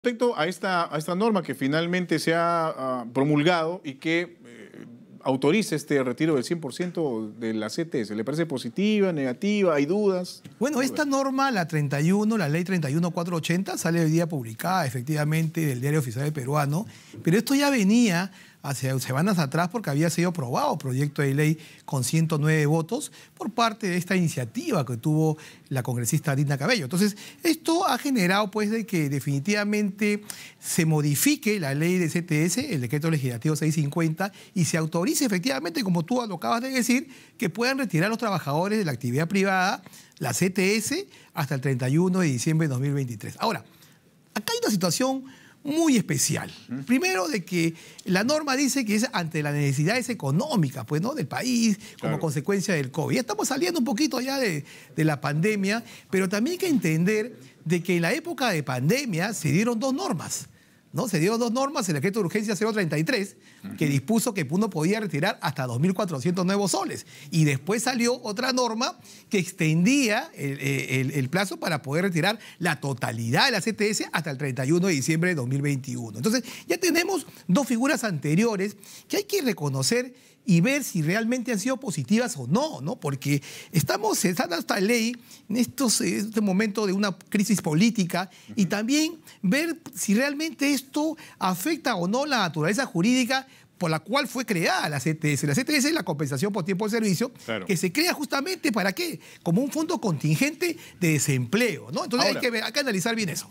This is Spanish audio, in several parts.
Respecto a esta norma que finalmente se ha promulgado y que autoriza este retiro del 100% de la CTS, ¿le parece positiva, negativa? ¿Hay dudas? Bueno, esta norma, la 31, la ley 31480, sale hoy día publicada efectivamente del Diario Oficial Peruano, pero esto ya venía hace semanas atrás porque había sido aprobado proyecto de ley con 109 votos por parte de esta iniciativa que tuvo la congresista Dina Cabello. Entonces, esto ha generado pues de que definitivamente se modifique la ley de CTS, el decreto legislativo 650, y se autorice efectivamente, como tú lo acabas de decir, que puedan retirar los trabajadores de la actividad privada, la CTS, hasta el 31 de diciembre de 2023. Ahora, acá hay una situación muy especial. Primero, de que la norma dice que es ante las necesidades económicas, pues, ¿no?, del país, como consecuencia del COVID. Ya estamos saliendo un poquito ya de la pandemia, pero también hay que entender de que en la época de pandemia se dieron dos normas, ¿no? Se dieron dos normas, el decreto de urgencia 033, que dispuso que uno podía retirar hasta 2.400 nuevos soles. Y después salió otra norma que extendía el plazo para poder retirar la totalidad de la CTS hasta el 31 de diciembre de 2021. Entonces, ya tenemos dos figuras anteriores que hay que reconocer y ver si realmente han sido positivas o no, ¿no? Porque estamos cesando esta ley en este momento de una crisis política y también ver si realmente esto afecta o no la naturaleza jurídica por la cual fue creada la CTS. La CTS es la compensación por tiempo de servicio, que se crea justamente ¿para qué? Como un fondo contingente de desempleo, ¿no? Entonces ahora, hay que analizar bien eso.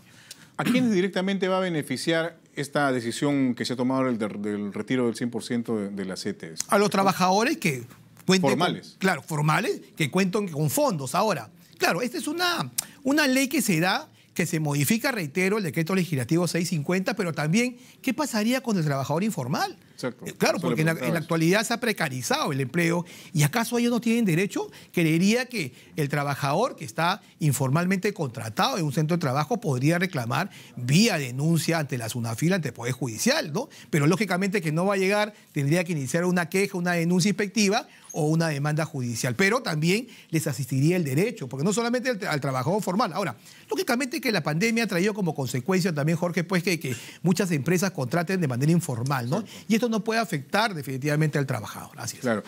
¿A quiénes directamente va a beneficiar esta decisión que se ha tomado del retiro del 100% de la CTS? A los trabajadores que cuenten formales. Claro, formales, que cuenten con fondos. Ahora, claro, esta es una ley que se da, que se modifica, reitero, el decreto legislativo 650, pero también, ¿qué pasaría con el trabajador informal? Exacto. Claro, porque en la actualidad se ha precarizado el empleo. ¿Y acaso ellos no tienen derecho? Creería que el trabajador que está informalmente contratado en un centro de trabajo podría reclamar vía denuncia ante la SUNAFIL, ante el Poder Judicial, ¿no? Pero lógicamente que no va a llegar, tendría que iniciar una queja, una denuncia inspectiva o una demanda judicial. Pero también les asistiría el derecho, porque no solamente al trabajador formal. Ahora, lógicamente que la pandemia ha traído como consecuencia también, Jorge, pues que muchas empresas contraten de manera informal, ¿no? Y esto no puede afectar definitivamente al trabajador. Así es. Claro.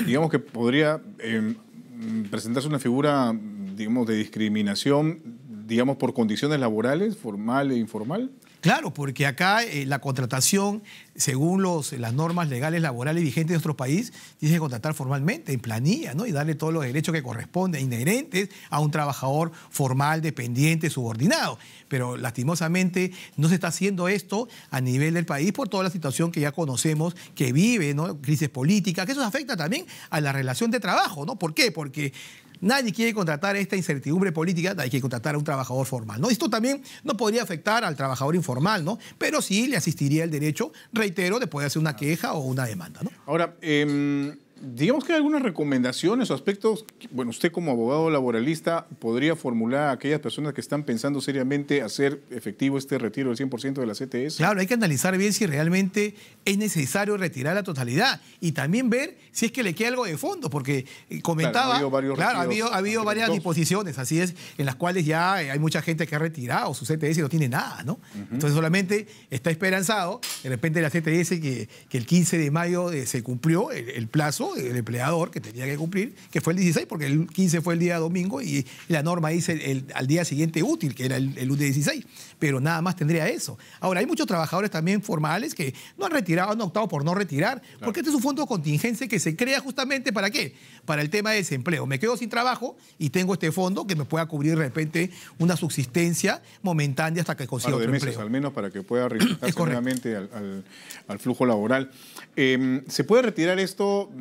Digamos que podría presentarse una figura, digamos, de discriminación, digamos, por condiciones laborales, formal e informal. Claro, porque acá la contratación, según las normas legales laborales vigentes de nuestro país, tiene que contratar formalmente, en planilla, ¿no? Y darle todos los derechos que corresponden, inherentes a un trabajador formal, dependiente, subordinado. Pero lastimosamente no se está haciendo esto a nivel del país por toda la situación que ya conocemos, que vive, ¿no? Crisis política, que eso afecta también a la relación de trabajo, ¿no? ¿Por qué? Porque nadie quiere contratar esta incertidumbre política, hay que contratar a un trabajador formal, ¿no? Esto también no podría afectar al trabajador informal, ¿no? Pero sí le asistiría el derecho, reitero, de poder hacer una queja o una demanda, ¿no? Ahora, digamos que hay algunas recomendaciones o aspectos, bueno, usted como abogado laboralista podría formular a aquellas personas que están pensando seriamente hacer efectivo este retiro del 100% de la CTS. Claro, hay que analizar bien si realmente es necesario retirar la totalidad y también ver si es que le queda algo de fondo, porque comentaba, ha habido varias disposiciones, así es, en las cuales ya hay mucha gente que ha retirado su CTS y no tiene nada, ¿no? Entonces solamente está esperanzado, de repente la CTS que el 15 de mayo se cumplió el plazo del empleador que tenía que cumplir, que fue el 16, porque el 15 fue el día domingo y la norma dice al día siguiente útil, que era el lunes 16, pero nada más tendría eso. Ahora, hay muchos trabajadores también formales que no han retirado, han optado por no retirar, porque este es un fondo contingente que se crea justamente ¿para qué? Para el tema de desempleo. Me quedo sin trabajo y tengo este fondo que me pueda cubrir de repente una subsistencia momentánea hasta que consiga otro empleo. Al menos para que pueda reintegrarse nuevamente al flujo laboral. ¿Se puede retirar esto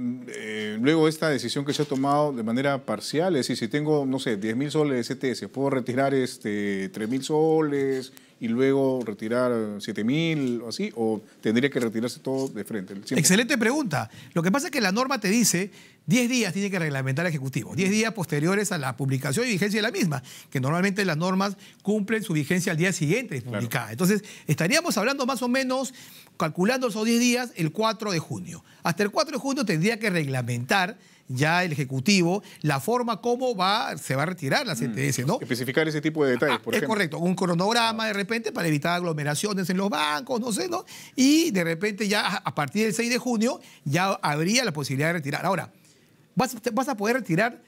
luego de esta decisión que se ha tomado de manera parcial? Es decir, si tengo, no sé, 10.000 soles de CTS, ¿puedo retirar 3.000 soles y luego retirar 7.000 o así? ¿O tendría que retirarse todo de frente? Excelente pregunta. Lo que pasa es que la norma te dice 10 días tiene que reglamentar el Ejecutivo, 10 días posteriores a la publicación y vigencia de la misma, que normalmente las normas cumplen su vigencia al día siguiente de publicada. Entonces, estaríamos hablando más o menos, calculando esos 10 días, el 4 de junio. Hasta el 4 de junio tendría que reglamentar ya el Ejecutivo la forma como se va a retirar la CTS, ¿no? Especificar ese tipo de detalles, por ejemplo. Es correcto, un cronograma de repente para evitar aglomeraciones en los bancos, no sé, ¿no? Y de repente ya a partir del 6 de junio ya habría la posibilidad de retirar. Ahora, vas a poder retirar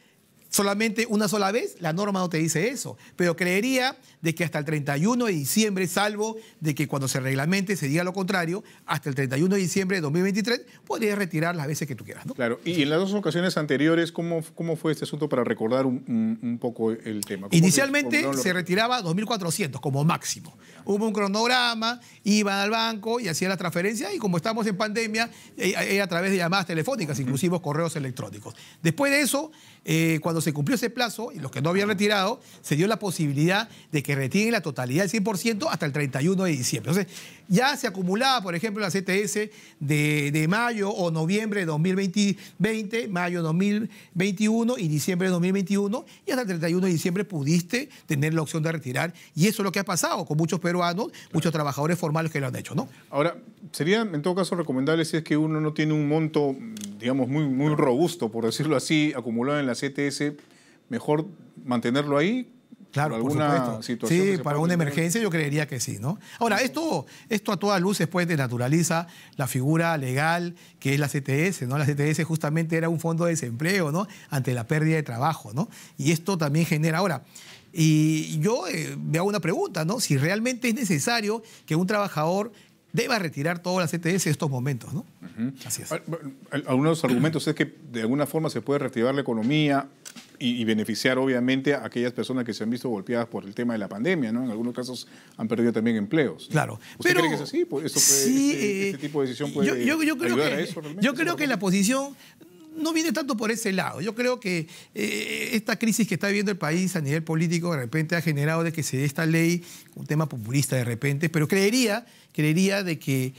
solamente una sola vez, la norma no te dice eso, pero creería de que hasta el 31 de diciembre, salvo de que cuando se reglamente se diga lo contrario, hasta el 31 de diciembre de 2023 podrías retirar las veces que tú quieras, ¿no? Claro, y en las dos ocasiones anteriores, ¿cómo fue este asunto para recordar un poco el tema? Inicialmente se retiraba 2.400 como máximo. Hubo un cronograma, iban al banco y hacían la transferencia y como estamos en pandemia, a través de llamadas telefónicas, inclusive correos electrónicos. Después de eso, cuando se cumplió ese plazo y los que no habían retirado, se dio la posibilidad de que retiren la totalidad del 100% hasta el 31 de diciembre. Entonces, ya se acumulaba, por ejemplo, la CTS de mayo o noviembre de 2020, mayo de 2021 y diciembre de 2021, y hasta el 31 de diciembre pudiste tener la opción de retirar. Y eso es lo que ha pasado con muchos peruanos, muchos trabajadores formales que lo han hecho, ¿no? Ahora, sería en todo caso recomendable si es que uno no tiene un monto, digamos, muy robusto, por decirlo así, acumulado en la CTS, mejor mantenerlo ahí. Claro, por alguna situación sí, para una emergencia yo creería que sí, ¿no? Ahora, esto a todas luces pues denaturaliza la figura legal que es la CTS, ¿no? La CTS justamente era un fondo de desempleo, ¿no? Ante la pérdida de trabajo, ¿no? Y esto también genera ahora. Y yo me hago una pregunta, ¿no? Si realmente es necesario que un trabajador deba retirar toda la CTS en estos momentos, ¿no? Así es. Algunos argumentos es que de alguna forma se puede reactivar la economía y beneficiar obviamente a aquellas personas que se han visto golpeadas por el tema de la pandemia, ¿no? En algunos casos han perdido también empleos. Claro. ¿Usted pero, cree que es así? Este tipo de decisión puede ayudar a eso realmente? Yo creo que la posición no viene tanto por ese lado. Yo creo que esta crisis que está viviendo el país a nivel político de repente ha generado de que se dé esta ley, un tema populista de repente, pero creería de que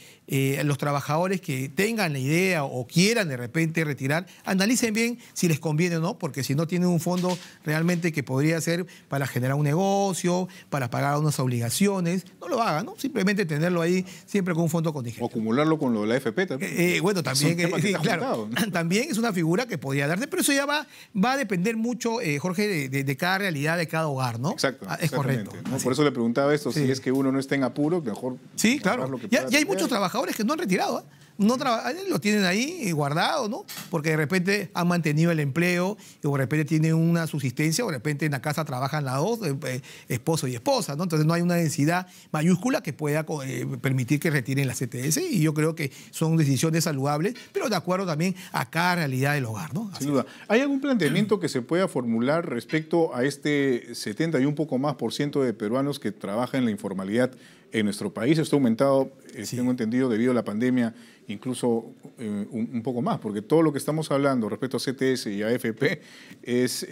los trabajadores que tengan la idea o quieran de repente retirar, analicen bien si les conviene o no, porque si no tienen un fondo realmente que podría ser para generar un negocio, para pagar unas obligaciones, no lo hagan, ¿no? Simplemente tenerlo ahí siempre con un fondo contingente. O acumularlo con lo de la AFP también. Bueno, también, sí, claro, también es una figura que podría darse, pero eso ya va a depender mucho, Jorge, de cada realidad, de cada hogar, ¿no? Exacto. Es correcto. ¿No? Por eso le preguntaba esto, si es que uno no está en apuro, mejor... Sí, claro. Ya hay muchos trabajadores que no han retirado, ¿eh? Lo tienen ahí guardado, ¿no? Porque de repente han mantenido el empleo, o de repente tienen una subsistencia, o de repente en la casa trabajan las dos, esposo y esposa, ¿no? Entonces no hay una densidad mayúscula que pueda permitir que retiren la CTS, y yo creo que son decisiones saludables, pero de acuerdo también a cada realidad del hogar, ¿no? Sin duda. ¿Hay algún planteamiento que se pueda formular respecto a este 70 y un poco más % de peruanos que trabajan en la informalidad en nuestro país? Esto ha aumentado, tengo entendido, debido a la pandemia, incluso un poco más, porque todo lo que estamos hablando respecto a CTS y a AFP es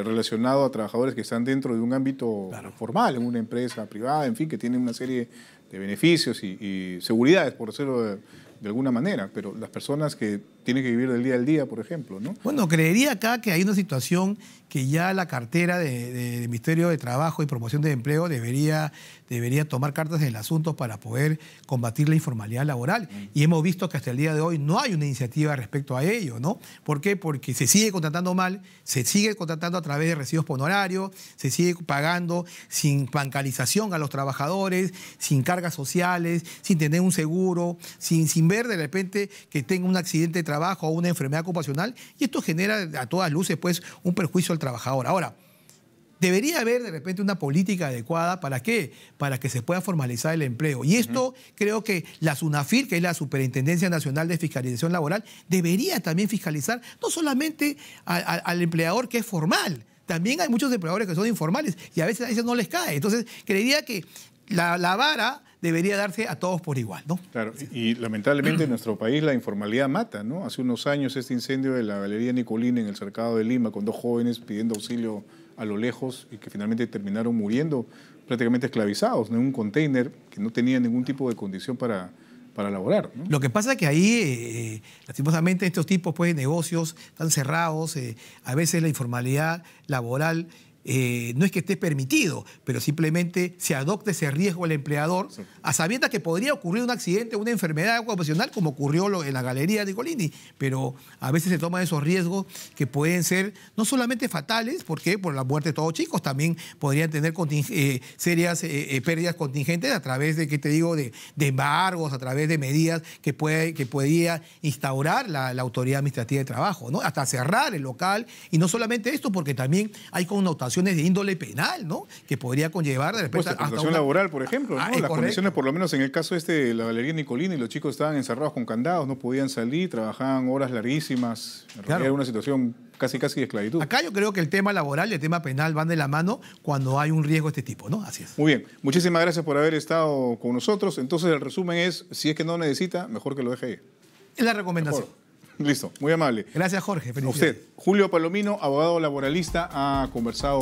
relacionado a trabajadores que están dentro de un ámbito formal, en una empresa privada, en fin, que tienen una serie de beneficios y seguridades, por decirlo de alguna manera, pero las personas que tienen que vivir del día al día, por ejemplo, ¿no? Bueno, creería acá que hay una situación que ya la cartera del Ministerio de Trabajo y Promoción de Empleo debería tomar cartas en el asunto para poder combatir la informalidad laboral. Y hemos visto que hasta el día de hoy no hay una iniciativa respecto a ello, ¿no? ¿Por qué? Porque se sigue contratando mal, se sigue contratando a través de recibos por honorario, se sigue pagando sin bancarización a los trabajadores, sin cargas sociales, sin tener un seguro, sin ver de repente que tenga un accidente de trabajo o una enfermedad ocupacional, y esto genera a todas luces pues un perjuicio al trabajador. Ahora, debería haber de repente una política adecuada. ¿Para qué? Para que se pueda formalizar el empleo. Y esto creo que la SUNAFIL, que es la Superintendencia Nacional de Fiscalización Laboral, debería también fiscalizar no solamente al empleador que es formal, también hay muchos empleadores que son informales y a veces no les cae. Entonces, creería que la vara debería darse a todos por igual, ¿no? Claro, y lamentablemente en nuestro país la informalidad mata, ¿no? Hace unos años este incendio de la Galería Nicolini en el cercado de Lima, con 2 jóvenes pidiendo auxilio a lo lejos y que finalmente terminaron muriendo prácticamente esclavizados, ¿no? En un container que no tenía ningún tipo de condición para laborar, ¿no? Lo que pasa es que ahí, lastimosamente, estos tipos pues, de negocios están cerrados, a veces la informalidad laboral no es que esté permitido, pero simplemente se adopte ese riesgo al empleador, sí, a sabiendas que podría ocurrir un accidente, una enfermedad ocupacional, como ocurrió en la galería de Colini. Pero a veces se toman esos riesgos que pueden ser no solamente fatales, porque por la muerte de todos chicos, también podrían tener serias pérdidas contingentes a través de, ¿qué te digo?, de embargos, a través de medidas que podría instaurar la autoridad administrativa de trabajo, ¿no? Hasta cerrar el local. Y no solamente esto, porque también hay connotaciones de índole penal, ¿no?, que podría conllevar de repente hasta una laboral, por ejemplo, ¿no? Las condiciones, por lo menos en el caso de la Galería Nicolini, los chicos estaban encerrados con candados, no podían salir, trabajaban horas larguísimas. Claro. Era una situación casi de esclavitud. Acá yo creo que el tema laboral y el tema penal van de la mano cuando hay un riesgo de este tipo, ¿no? Así es. Muy bien. Muchísimas gracias por haber estado con nosotros. Entonces, el resumen es, si es que no necesita, mejor que lo deje ahí. Es la recomendación. Mejor. Listo. Muy amable. Gracias, Jorge. A usted. Julio Palomino, abogado laboralista, ha conversado